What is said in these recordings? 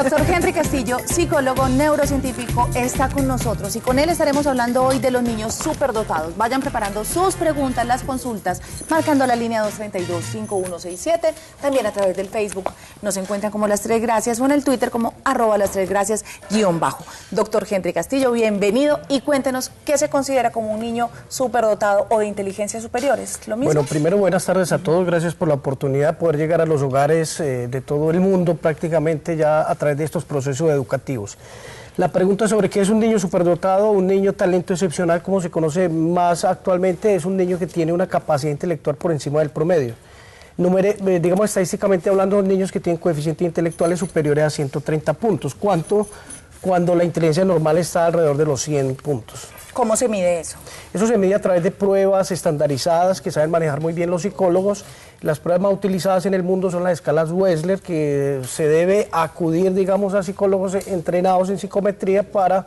doctor Henry Castillo, psicólogo neurocientífico, está con nosotros y con él estaremos hablando hoy de los niños superdotados. Vayan preparando sus preguntas, las consultas, marcando la línea 232-5167, también a través del Facebook. Nos encuentran como Las Tres Gracias o en el Twitter como @Las3Gracias_. Doctor Henry Castillo, bienvenido y cuéntenos qué se considera como un niño superdotado o de inteligencia superior. ¿Es lo mismo? Bueno, primero buenas tardes a todos, gracias por la oportunidad de poder llegar a los hogares de todo el mundo prácticamente ya a través de estos procesos educativos. La pregunta sobre qué es un niño superdotado, un niño talento excepcional, como se conoce más actualmente, es un niño que tiene una capacidad intelectual por encima del promedio. Digamos estadísticamente hablando, niños que tienen coeficientes intelectuales superiores a 130 puntos. ¿Cuánto? Cuando la inteligencia normal está alrededor de los 100 puntos. ¿Cómo se mide eso? Eso se mide a través de pruebas estandarizadas que saben manejar muy bien los psicólogos. Las pruebas más utilizadas en el mundo son las escalas Wechsler, que se debe acudir, digamos, a psicólogos entrenados en psicometría para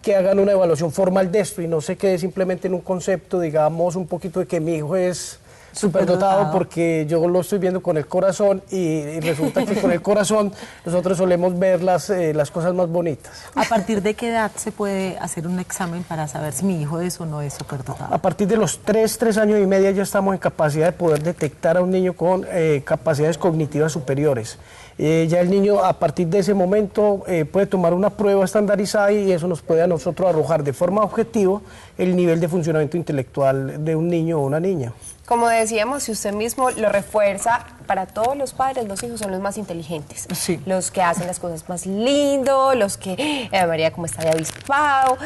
que hagan una evaluación formal de esto y no se quede simplemente en un concepto, digamos, un poquito de que mi hijo es superdotado porque yo lo estoy viendo con el corazón y resulta que con el corazón nosotros solemos ver las cosas más bonitas. ¿A partir de qué edad se puede hacer un examen para saber si mi hijo es o no es superdotado? A partir de los 3 años y medio ya estamos en capacidad de poder detectar a un niño con capacidades cognitivas superiores. Ya el niño a partir de ese momento puede tomar una prueba estandarizada y eso nos puede a nosotros arrojar de forma objetiva el nivel de funcionamiento intelectual de un niño o una niña. Como decíamos, si usted mismo lo refuerza, para todos los padres, los hijos son los más inteligentes. Sí. Los que hacen las cosas más lindo, los que, María, como está de avispado.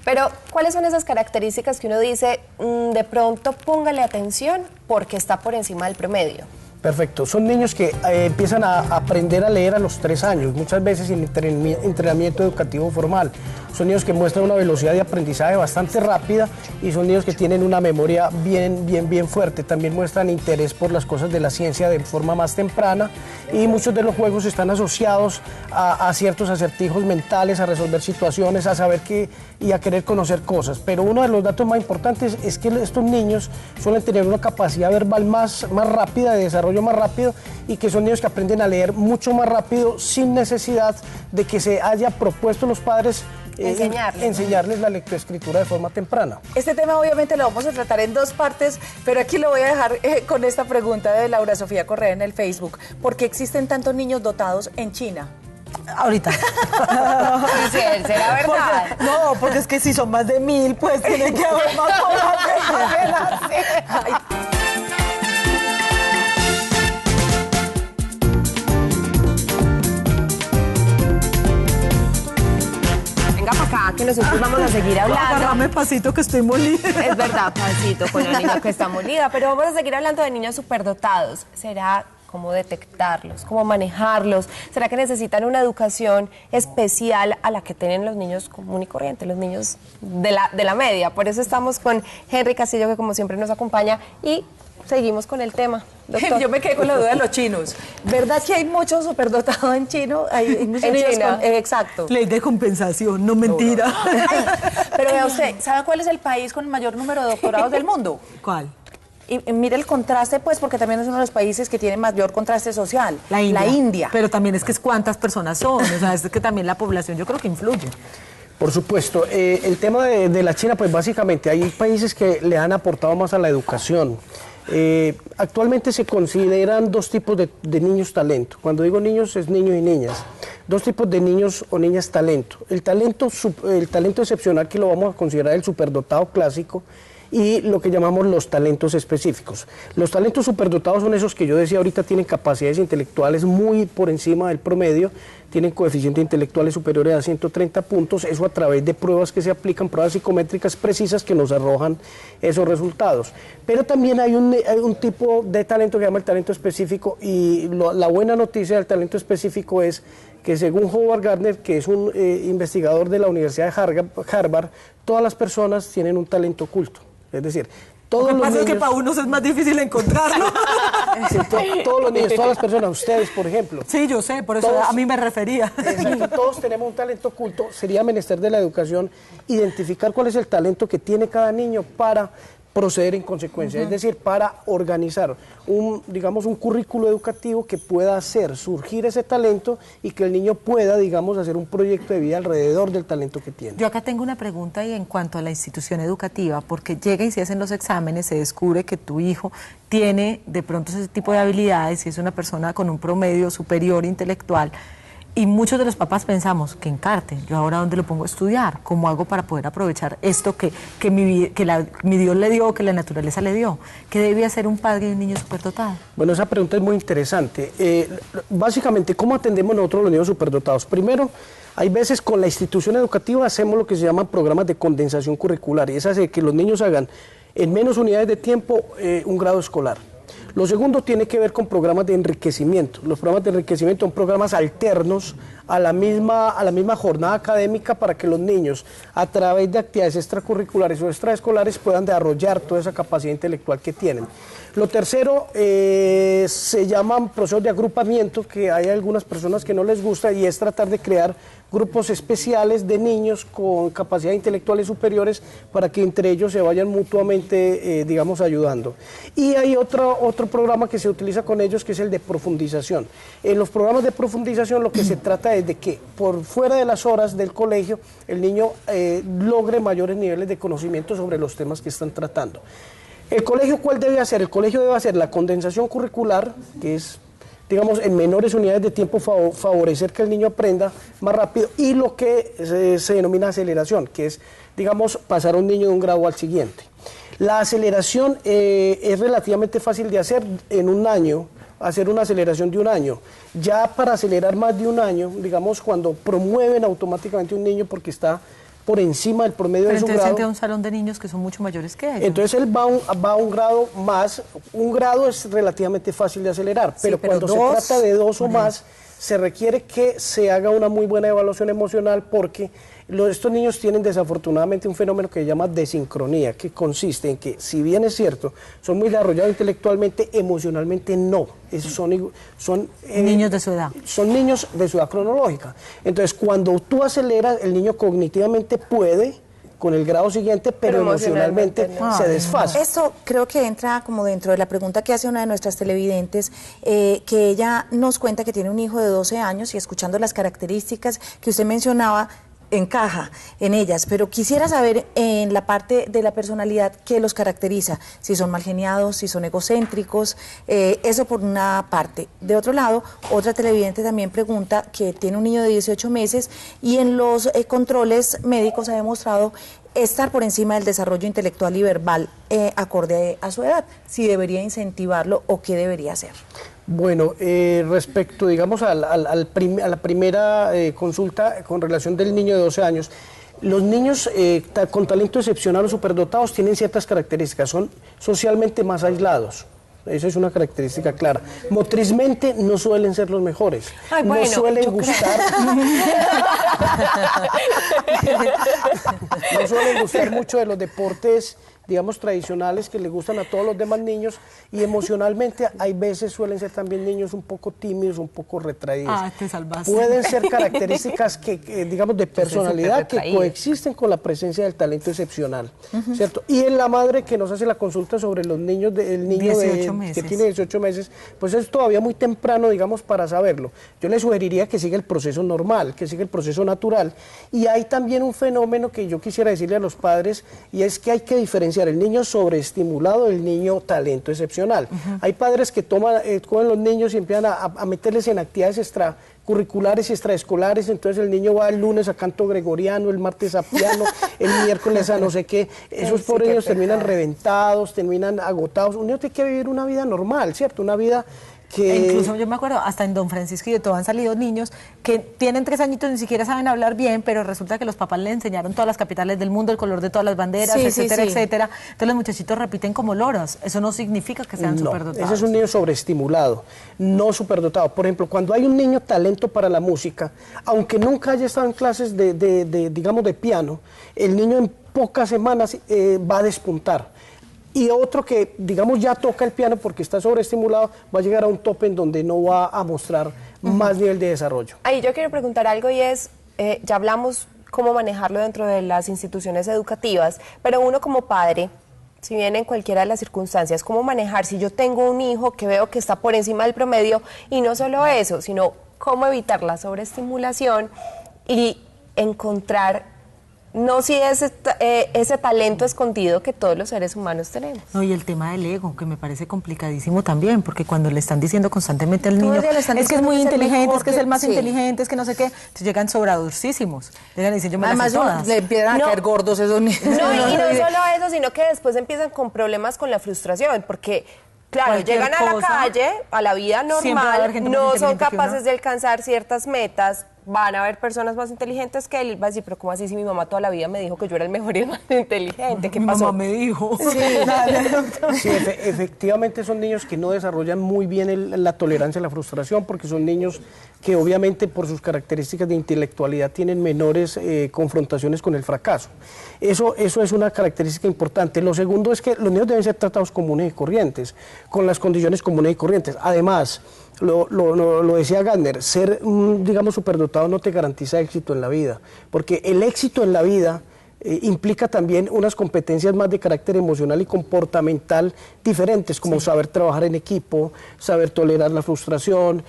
Pero, ¿cuáles son esas características que uno dice, de pronto póngale atención porque está por encima del promedio? Perfecto, son niños que empiezan a aprender a leer a los 3 años, muchas veces sin entrenamiento educativo formal. Son niños que muestran una velocidad de aprendizaje bastante rápida y son niños que tienen una memoria bien fuerte. También muestran interés por las cosas de la ciencia de forma más temprana y muchos de los juegos están asociados a ciertos acertijos mentales, a resolver situaciones, a saber qué y a querer conocer cosas. Pero uno de los datos más importantes es que estos niños suelen tener una capacidad verbal más rápida, de desarrollo más rápido y que son niños que aprenden a leer mucho más rápido sin necesidad de que se haya propuesto los padres enseñarles la lectoescritura de forma temprana. Este tema obviamente lo vamos a tratar en 2 partes, pero aquí lo voy a dejar con esta pregunta de Laura Sofía Correa en el Facebook. ¿Por qué existen tantos niños dotados en China? Ahorita. ¿Será verdad? Porque es que si son más de 1000, pues tiene que haber más población. Acá, que nosotros vamos a seguir hablando. Agárrame pasito que estoy molida. Es verdad, pasito con la niña que está molida, pero vamos a seguir hablando de niños superdotados. ¿Será cómo detectarlos, cómo manejarlos? ¿Será que necesitan una educación especial a la que tienen los niños común y corriente, los niños de la media? Por eso estamos con Henry Castillo, que como siempre nos acompaña, y seguimos con el tema. Doctor. Yo me quedé con la duda de los chinos. ¿Verdad que hay muchos superdotados en chino? Hay muchos niños China. Exacto. Ley de compensación, no mentira. No. Pero vea usted, ¿sabe cuál es el país con el mayor número de doctorados del mundo? ¿Cuál? Y mire el contraste, pues, porque también es uno de los países que tiene mayor contraste social. La India. La India. Pero también es que es cuántas personas son, o sea, es que también la población yo creo que influye. Por supuesto, el tema de la China, pues básicamente hay países que le han aportado más a la educación. Actualmente se consideran 2 tipos de niños talento. Cuando digo niños es niños y niñas. 2 tipos de niños o niñas talento. El talento excepcional, que lo vamos a considerar el superdotado clásico, y lo que llamamos los talentos específicos. Los talentos superdotados son esos que yo decía ahorita, tienen capacidades intelectuales muy por encima del promedio, tienen coeficientes intelectuales superiores a 130 puntos, eso a través de pruebas que se aplican, pruebas psicométricas precisas que nos arrojan esos resultados. Pero también hay un tipo de talento que se llama el talento específico y la buena noticia del talento específico es que según Howard Gardner, que es un investigador de la Universidad de Harvard, todas las personas tienen un talento oculto. Es decir, todos los niños... Lo que pasa es que para unos es más difícil encontrarlo. Sí, todos los niños, todas las personas, ustedes, por ejemplo. Sí, yo sé, por eso todos, a mí me refería. Exacto, todos tenemos un talento oculto. Sería menester de la educación identificar cuál es el talento que tiene cada niño para proceder en consecuencia, es decir, para organizar digamos, un currículo educativo que pueda hacer surgir ese talento y que el niño pueda, digamos, hacer un proyecto de vida alrededor del talento que tiene. Yo acá tengo una pregunta y en cuanto a la institución educativa, porque llega y se hacen los exámenes, se descubre que tu hijo tiene de pronto ese tipo de habilidades y es una persona con un promedio superior intelectual. Y muchos de los papás pensamos, que encarte, yo ahora dónde lo pongo a estudiar, cómo hago para poder aprovechar esto que mi Dios le dio, que la naturaleza le dio. ¿Qué debe hacer un padre de un niño superdotado? Bueno, esa pregunta es muy interesante. Básicamente, ¿cómo atendemos nosotros los niños superdotados? Primero, hay veces con la institución educativa hacemos lo que se llaman programas de condensación curricular, y es hacer que los niños hagan en menos unidades de tiempo un grado escolar. Lo segundo tiene que ver con programas de enriquecimiento. Los programas de enriquecimiento son programas alternos a la misma jornada académica para que los niños, a través de actividades extracurriculares o extraescolares, puedan desarrollar toda esa capacidad intelectual que tienen. Lo tercero se llaman procesos de agrupamiento, que hay algunas personas que no les gusta, y es tratar de crear grupos especiales de niños con capacidades intelectuales superiores para que entre ellos se vayan mutuamente, digamos, ayudando. Y hay otro programa que se utiliza con ellos, que es el de profundización. En los programas de profundización lo que se trata es de que por fuera de las horas del colegio el niño logre mayores niveles de conocimiento sobre los temas que están tratando. ¿El colegio cuál debe hacer? El colegio debe hacer la condensación curricular, que es, digamos, en menores unidades de tiempo favorecer que el niño aprenda más rápido, y lo que se denomina aceleración, que es, digamos, pasar a un niño de un grado al siguiente. La aceleración es relativamente fácil de hacer en un año, hacer una aceleración de un año. Ya para acelerar más de un año, digamos, cuando promueven automáticamente un niño porque está por encima del promedio de su grado. Pero entonces entra a un salón de niños que son mucho mayores que ellos. Entonces él va a un grado más, un grado es relativamente fácil de acelerar, pero cuando se trata de dos o más, se requiere que se haga una muy buena evaluación emocional, porque estos niños tienen desafortunadamente un fenómeno que se llama desincronía, que consiste en que, si bien es cierto, son muy desarrollados intelectualmente, emocionalmente no. Son niños de su edad. Son niños de su edad cronológica. Entonces, cuando tú aceleras, el niño cognitivamente puede con el grado siguiente, pero emocionalmente se desfasa. Esto creo que entra como dentro de la pregunta que hace una de nuestras televidentes, que ella nos cuenta que tiene un hijo de 12 años y, escuchando las características que usted mencionaba, encaja en ellas, pero quisiera saber en la parte de la personalidad qué los caracteriza, si son mal geniados, si son egocéntricos, eso por una parte. De otro lado, otra televidente también pregunta que tiene un niño de 18 meses y en los controles médicos ha demostrado estar por encima del desarrollo intelectual y verbal acorde a su edad, si debería incentivarlo o qué debería hacer. Bueno, respecto, digamos, a la primera consulta con relación del niño de 12 años, los niños con talento excepcional o superdotados tienen ciertas características, son socialmente más aislados. Esa es una característica clara. Motrizmente no suelen ser los mejores. Ay, bueno, no suelen gustar. No suelen gustar mucho de los deportes, digamos, tradicionales que le gustan a todos los demás niños, y emocionalmente hay veces suelen ser también niños un poco tímidos, un poco retraídos. Ah, te salvaste. Pueden ser características que digamos, de personalidad que coexisten con la presencia del talento excepcional, ¿cierto? Y en la madre que nos hace la consulta sobre los niños, el niño que tiene 18 meses, pues es todavía muy temprano, digamos, para saberlo. Yo le sugeriría que siga el proceso normal, que siga el proceso natural. Y hay también un fenómeno que yo quisiera decirle a los padres, y es que hay que diferenciar el niño sobreestimulado del niño talento excepcional. Hay padres que cogen los niños y empiezan a meterles en actividades extracurriculares y extraescolares, entonces el niño va el lunes a canto gregoriano, el martes a piano, el miércoles a no sé qué. Esos pobres niños terminan reventados, terminan agotados. Un niño tiene que vivir una vida normal, ¿cierto? Una vida que... Incluso yo me acuerdo, hasta en Don Francisco y de todo han salido niños que tienen 3 añitos, ni siquiera saben hablar bien, pero resulta que los papás le enseñaron todas las capitales del mundo, el color de todas las banderas, etcétera, etcétera. Entonces los muchachitos repiten como loros. Eso no significa que sean superdotados. Ese es un niño sobreestimulado, no superdotado. Por ejemplo, cuando hay un niño talento para la música, aunque nunca haya estado en clases digamos, de piano, el niño en pocas semanas va a despuntar. Y otro que, digamos, ya toca el piano porque está sobreestimulado, va a llegar a un tope en donde no va a mostrar más nivel de desarrollo. Ahí yo quiero preguntar algo, y es, ya hablamos cómo manejarlo dentro de las instituciones educativas, pero uno como padre, Si bien en cualquiera de las circunstancias, ¿cómo manejar si yo tengo un hijo que veo que está por encima del promedio? Y no solo eso, sino cómo evitar la sobreestimulación y encontrar, no si ese talento escondido que todos los seres humanos tenemos. No, y el tema del ego, que me parece complicadísimo también, porque cuando le están diciendo constantemente al Todo el niño, día le están es que es diciendo muy que es el inteligente, mejor, es que es el más sí. inteligente, es que no sé qué, entonces llegan sobradorcísimos. Llegan y dicen, yo me las Además, sé todas. le empiezan a No. caer gordos esos niños. No, y no solo eso, sino que después empiezan con problemas con la frustración, porque claro, Cualquier llegan a la cosa, calle, a la vida siempre va a haber normal, gente más no son inteligente que capaces uno. de alcanzar ciertas metas, van a haber personas más inteligentes que él, va a decir, pero ¿cómo así si mi mamá toda la vida me dijo que yo era el mejor y el más inteligente? ¿Qué Mi pasó? mamá me dijo. Sí, efectivamente son niños que no desarrollan muy bien la tolerancia a la frustración, porque son niños que obviamente por sus características de intelectualidad tienen menores confrontaciones con el fracaso. Eso es una característica importante. Lo segundo es que los niños deben ser tratados comunes y corrientes, con las condiciones comunes y corrientes. Además, lo decía Gardner, ser, digamos, superdotado no te garantiza éxito en la vida, porque el éxito en la vida implica también unas competencias más de carácter emocional y comportamental diferentes, como saber trabajar en equipo, saber tolerar la frustración,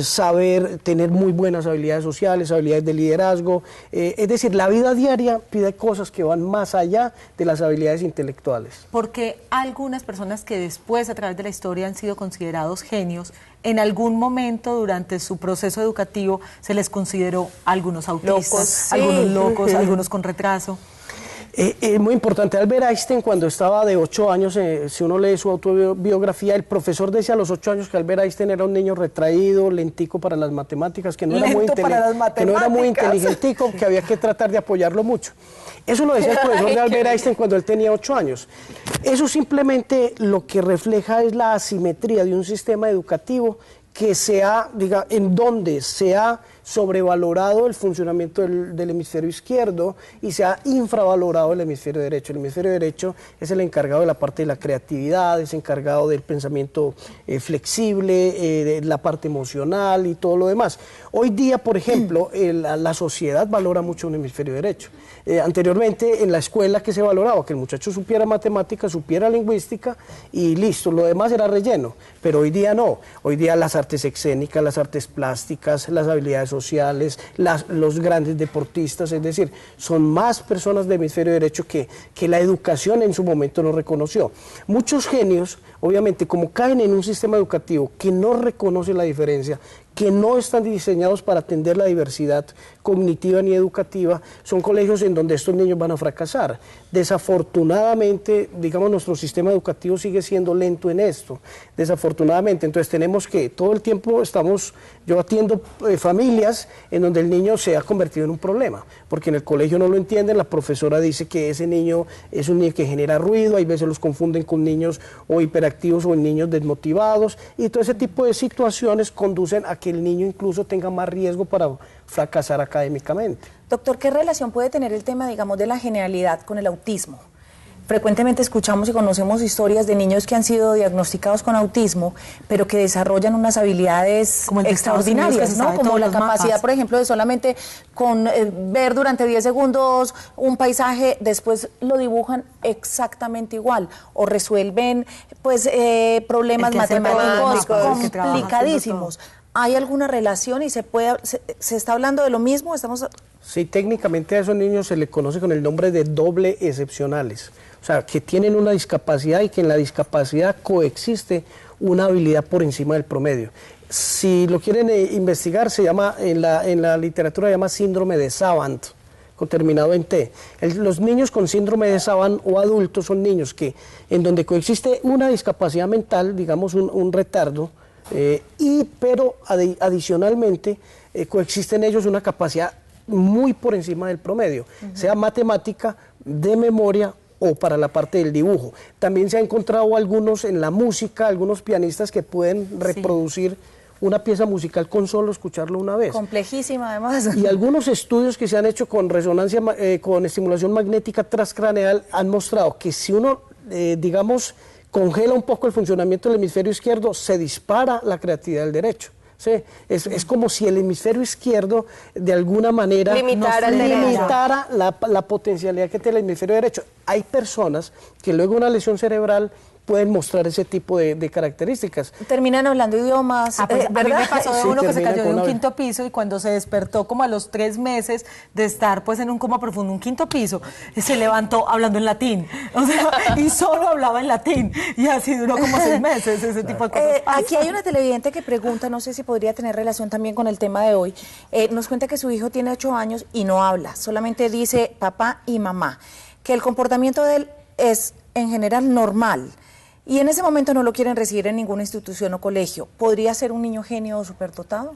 saber tener muy buenas habilidades sociales, habilidades de liderazgo. Es decir, la vida diaria pide cosas que van más allá de las habilidades intelectuales. Porque algunas personas que después, a través de la historia, han sido considerados genios, en algún momento durante su proceso educativo se les consideró algunos autistas, Locos, sí. algunos locos, algunos con retraso. Es muy importante. Albert Einstein, cuando estaba de 8 años, si uno lee su autobiografía, el profesor decía a los 8 años que Albert Einstein era un niño retraído, lentico para las matemáticas, que no era muy inteligentico, que había que tratar de apoyarlo mucho. Eso lo decía el profesor de Albert Einstein cuando él tenía 8 años. Eso simplemente lo que refleja es la asimetría de un sistema educativo que en donde se ha sobrevalorado el funcionamiento del hemisferio izquierdo y se ha infravalorado el hemisferio derecho. El hemisferio derecho es el encargado de la parte de la creatividad, es encargado del pensamiento flexible, de la parte emocional y todo lo demás. Hoy día, por ejemplo, la sociedad valora mucho un hemisferio derecho. Anteriormente en la escuela que se valoraba, que el muchacho supiera matemáticas, supiera lingüística y listo, lo demás era relleno, pero hoy día no. Hoy día las artes escénicas, las artes plásticas, las habilidades sociales, los grandes deportistas, es decir, son más personas de hemisferio derecho que la educación en su momento no reconoció. Muchos genios, obviamente, como caen en un sistema educativo que no reconoce la diferencia, que no están diseñados para atender la diversidad cognitiva ni educativa, son colegios en donde estos niños van a fracasar. Desafortunadamente, digamos, nuestro sistema educativo sigue siendo lento en esto, desafortunadamente. Entonces tenemos que, todo el tiempo yo atiendo familias en donde el niño se ha convertido en un problema, porque en el colegio no lo entienden, la profesora dice que ese niño es un niño que genera ruido, hay veces los confunden con niños o hiperactivos o niños desmotivados, y todo ese tipo de situaciones conducen a que el niño incluso tenga más riesgo para fracasar académicamente. Doctor, ¿qué relación puede tener el tema, digamos, de la genialidad con el autismo? Frecuentemente escuchamos y conocemos historias de niños que han sido diagnosticados con autismo, pero que desarrollan unas habilidades como extraordinarias, ¿no? Como la capacidad, mapas, por ejemplo, de solamente ver durante 10 segundos un paisaje, después lo dibujan exactamente igual, o resuelven pues problemas matemáticos complicadísimos. ¿Hay alguna relación y se está hablando de lo mismo? Sí, técnicamente a esos niños se les conoce con el nombre de doble excepcionales. O sea, que tienen una discapacidad y que en la discapacidad coexiste una habilidad por encima del promedio. Si lo quieren investigar, se llama, en la literatura se llama síndrome de Savant, terminado en T. Los niños con síndrome de Savant o adultos son niños en donde coexiste una discapacidad mental, digamos un retardo, pero adicionalmente coexiste en ellos una capacidad muy por encima del promedio, sea matemática, de memoria o para la parte del dibujo. También se ha encontrado algunos en la música, algunos pianistas que pueden reproducir una pieza musical con solo escucharlo una vez. Complejísima además. Y algunos estudios que se han hecho con resonancia, con estimulación magnética transcraneal han mostrado que si uno, digamos, congela un poco el funcionamiento del hemisferio izquierdo, se dispara la creatividad del derecho. ¿sí? Es como si el hemisferio izquierdo de alguna manera limitara la potencialidad que tiene el hemisferio derecho. Hay personas que luego de una lesión cerebral pueden mostrar ese tipo de características. Terminan hablando idiomas, a mí me pasó de Sí, uno que se termina cayó de con un una- quinto piso y cuando se despertó como a los 3 meses de estar pues en un coma profundo, un quinto piso, se levantó hablando en latín, o sea, y solo hablaba en latín, y así duró como 6 meses, ese tipo de cosas pasan. Aquí hay una televidente que pregunta, no sé si podría tener relación también con el tema de hoy, nos cuenta que su hijo tiene 8 años y no habla, solamente dice papá y mamá, que el comportamiento de él es en general normal, y en ese momento no lo quieren recibir en ninguna institución o colegio. ¿Podría ser un niño genio o superdotado?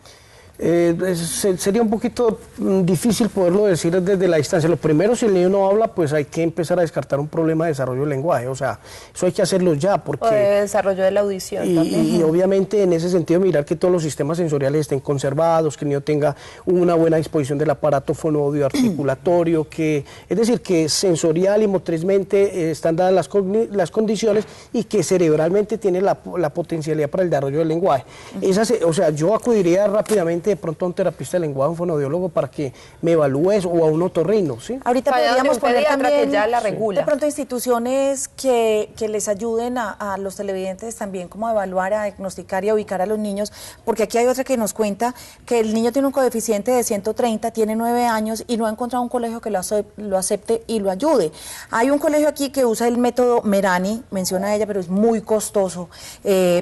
Sería un poquito difícil poderlo decir desde la distancia. Lo primero, si el niño no habla, pues hay que empezar a descartar un problema de desarrollo del lenguaje. O sea, eso hay que hacerlo ya, porque... O de desarrollo de la audición también. Y obviamente en ese sentido mirar que todos los sistemas sensoriales estén conservados, que el niño tenga una buena disposición del aparato fonoaudio articulatorio, es decir, que sensorial y motrizmente están dadas las condiciones y que cerebralmente tiene la potencialidad para el desarrollo del lenguaje. O sea, yo acudiría rápidamente de pronto a un terapista de lenguaje, un fonoaudiólogo, para que me evalúe eso, o a un otorrino, ¿sí? Ahorita Vaya donde podríamos un poner pediatra también, que ya la regula. de pronto, instituciones que les ayuden a los televidentes también como a evaluar, a diagnosticar y a ubicar a los niños, porque aquí hay otra que nos cuenta que el niño tiene un coeficiente de 130, tiene 9 años y no ha encontrado un colegio que lo acepte y lo ayude. Hay un colegio aquí que usa el método Merani, menciona ella, pero es muy costoso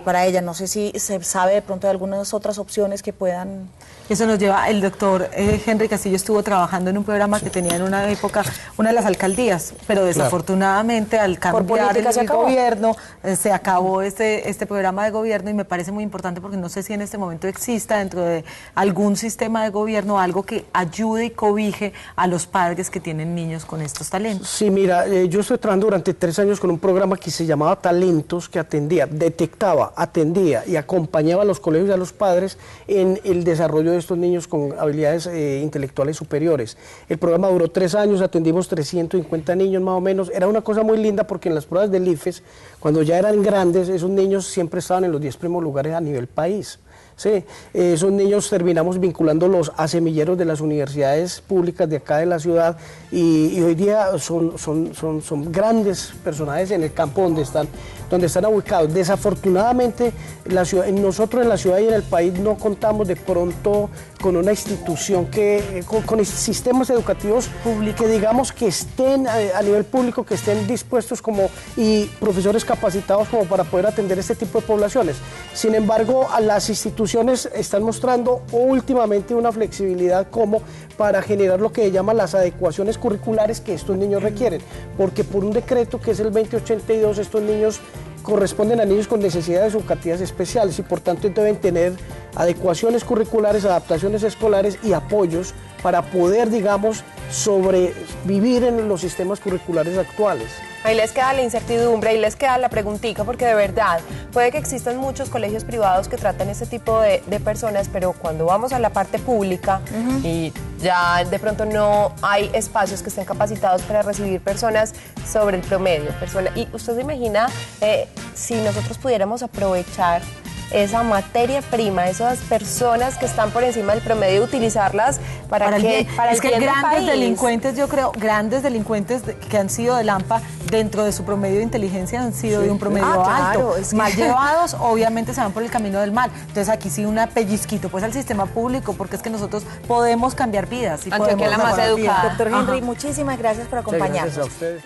para ella. No sé si se sabe de pronto de algunas otras opciones que puedan... Eso nos lleva, el doctor Henry Castillo estuvo trabajando en un programa que tenía en una época una de las alcaldías, pero desafortunadamente al cambiar el gobierno se acabó este programa de gobierno, y me parece muy importante porque no sé si en este momento exista dentro de algún sistema de gobierno algo que ayude y cobije a los padres que tienen niños con estos talentos. Sí, mira, yo estoy trabajando durante 3 años con un programa que se llamaba Talentos, que atendía, detectaba, atendía y acompañaba a los colegios y a los padres en el desarrollo de estos niños con habilidades intelectuales superiores. El programa duró 3 años, atendimos 350 niños más o menos. Era una cosa muy linda porque en las pruebas del IFES, cuando ya eran grandes, esos niños siempre estaban en los 10 primeros lugares a nivel país. Sí, esos niños terminamos vinculándolos a semilleros de las universidades públicas de acá de la ciudad, y hoy día son grandes personajes en el campo donde están ubicados. Desafortunadamente, nosotros en la ciudad y en el país no contamos de pronto con una institución con sistemas educativos públicos que digamos que estén a nivel público, que estén dispuestos y profesores capacitados como para poder atender este tipo de poblaciones. Sin embargo, a las instituciones están mostrando últimamente una flexibilidad como para generar lo que se llama las adecuaciones curriculares que estos niños requieren, porque por un decreto que es el 2082, estos niños corresponden a niños con necesidades educativas especiales y por tanto deben tener adecuaciones curriculares, adaptaciones escolares y apoyos para poder, digamos, sobrevivir en los sistemas curriculares actuales. Ahí les queda la incertidumbre y les queda la preguntica, porque de verdad puede que existan muchos colegios privados que tratan este tipo de personas, pero cuando vamos a la parte pública y ya de pronto no hay espacios que estén capacitados para recibir personas sobre el promedio. Y usted se imagina si nosotros pudiéramos aprovechar esa materia prima, esas personas que están por encima del promedio, utilizarlas para el bien del país. Delincuentes, yo creo, grandes delincuentes que han sido de Lampa dentro de su promedio de inteligencia han sido de un promedio alto. Mal llevados, obviamente se van por el camino del mal. Entonces aquí sí una pellizquito pues al sistema público, porque es que nosotros podemos cambiar vidas. Y Antioquia la más educada. Doctor Henry, muchísimas gracias por acompañarnos. Gracias a ustedes.